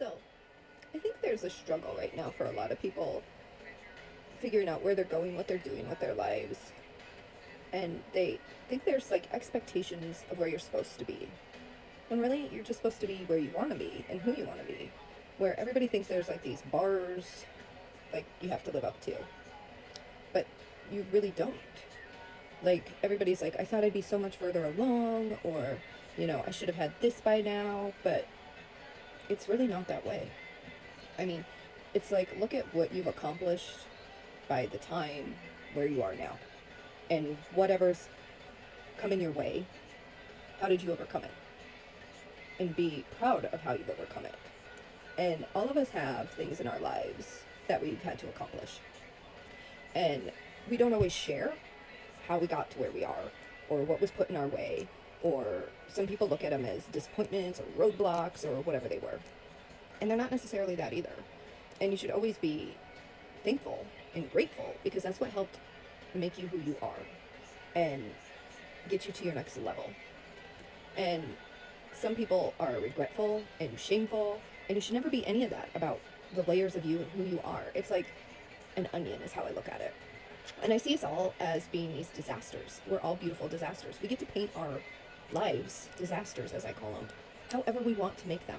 So, I think there's a struggle right now for a lot of people figuring out where they're going, what they're doing with their lives. And they think there's like expectations of where you're supposed to be. When really you're just supposed to be where you want to be and who you want to be. Where everybody thinks there's like these bars like you have to live up to. But you really don't. Like everybody's like, I thought I'd be so much further along, or, I should have had this by now, but it's really not that way. I mean, it's like, look at what you've accomplished by the time where you are now. And whatever's coming your way, how did you overcome it? And be proud of how you've overcome it. And all of us have things in our lives that we've had to accomplish. And we don't always share how we got to where we are, or what was put in our way, or some people look at them as disappointments or roadblocks or whatever they were. And they're not necessarily that either. And you should always be thankful and grateful, because that's what helped make you who you are and get you to your next level. And some people are regretful and shameful, and you should never be any of that about the layers of you and who you are. It's like an onion is how I look at it. And I see us all as being these disasters. We're all beautiful disasters. We get to paint our lives disasters, as I call them, however we want to make them.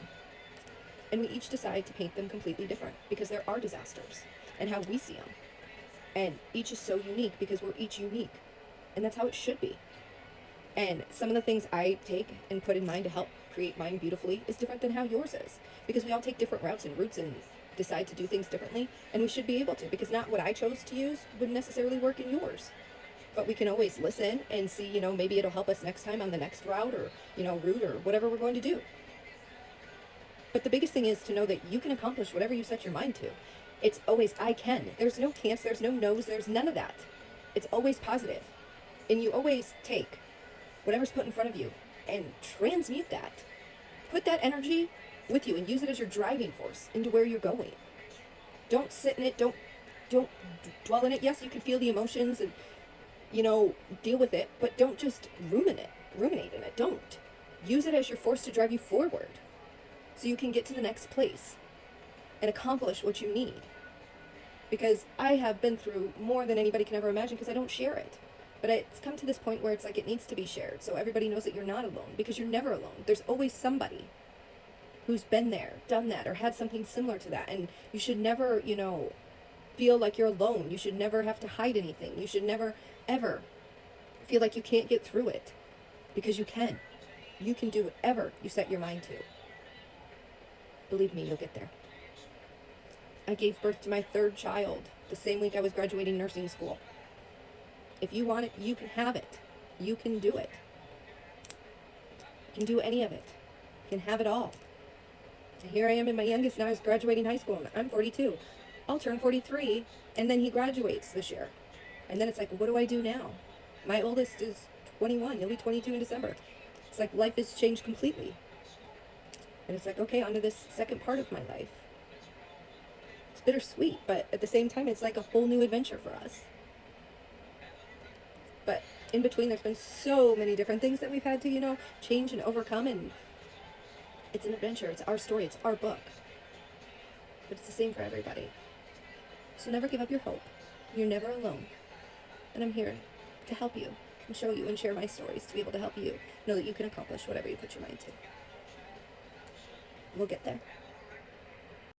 And we each decide to paint them completely different, because there are disasters and how we see them. And each is so unique because we're each unique. And that's how it should be. And some of the things I take and put in mind to help create mine beautifully is different than how yours is. Because we all take different routes and decide to do things differently. And we should be able to, because not what I chose to use would necessarily work in yours. But we can always listen and see, maybe it'll help us next time on the next route or, route or whatever we're going to do. But the biggest thing is to know that you can accomplish whatever you set your mind to. It's always, I can. There's no can'ts, there's no no's, there's none of that. It's always positive. And you always take whatever's put in front of you and transmute that. Put that energy with you and use it as your driving force into where you're going. Don't sit in it, don't dwell in it. Yes, you can feel the emotions and, deal with it, but don't just ruminate in it. Don't. Use it as your force to drive you forward so you can get to the next place and accomplish what you need. Because I have been through more than anybody can ever imagine, because I don't share it. But it's come to this point where it's like it needs to be shared, so everybody knows that you're not alone, because you're never alone. There's always somebody who's been there, done that, or had something similar to that. And you should never, feel like you're alone. You should never have to hide anything. You should never, ever feel like you can't get through it, because you can. You can do whatever you set your mind to. Believe me, you'll get there. I gave birth to my third child the same week I was graduating nursing school. If you want it, you can have it. You can do it. You can do any of it. You can have it all. And here I am, and my youngest now is graduating high school, and I'm 42. I'll turn 43, and then he graduates this year. And then it's like, what do I do now? My oldest is 21. He'll be 22 in December. It's like life has changed completely. And it's like, okay, on to this second part of my life. It's bittersweet, but at the same time, it's like a whole new adventure for us. But in between, there's been so many different things that we've had to, change and overcome. And it's an adventure. It's our story. It's our book. But it's the same for everybody. So never give up your hope. You're never alone. And I'm here to help you and show you and share my stories to be able to help you know that you can accomplish whatever you put your mind to. We'll get there.